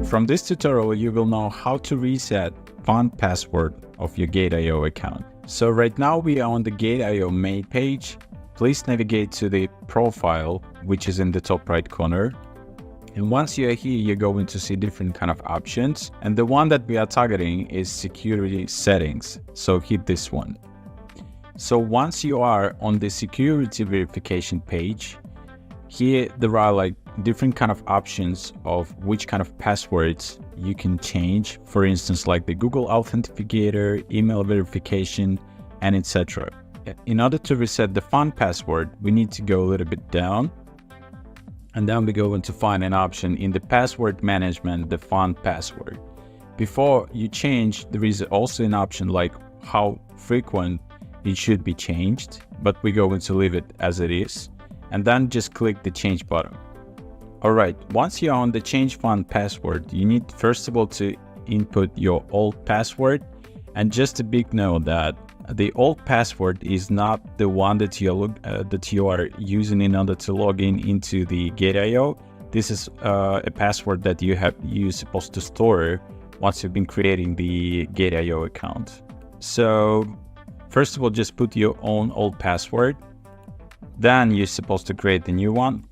From this tutorial, you will know how to reset font password of your Gate.io account. So right now we are on the Gate.io main page. Please navigate to the profile, which is in the top right corner. And once you are here, you're going to see different kind of options. And the one that we are targeting is security settings. So hit this one. So once you are on the security verification page, here there are like different kind of options of which kind of passwords you can change. For instance, like the Google Authenticator, email verification, and etc. In order to reset the font password, we need to go a little bit down. And then we go into find an option in the password management, the font password. Before you change, there is also an option like how frequent it should be changed, but we're going to leave it as it is. And then just click the change button. All right, once you're on the change font password, you need first of all to input your old password. And just a big note that the old password is not the one that you are using in order to log in into the Gate.io. This is a password that you're supposed to store once you've been creating the Gate.io account. So first of all, just put your own old password. Then you're supposed to create the new one.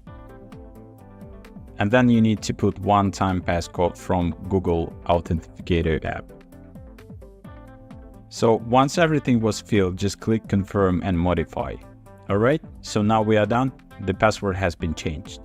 And then you need to put one-time passcode from Google Authenticator app. So once everything was filled, just click confirm and modify. All right, so now we are done. The password has been changed.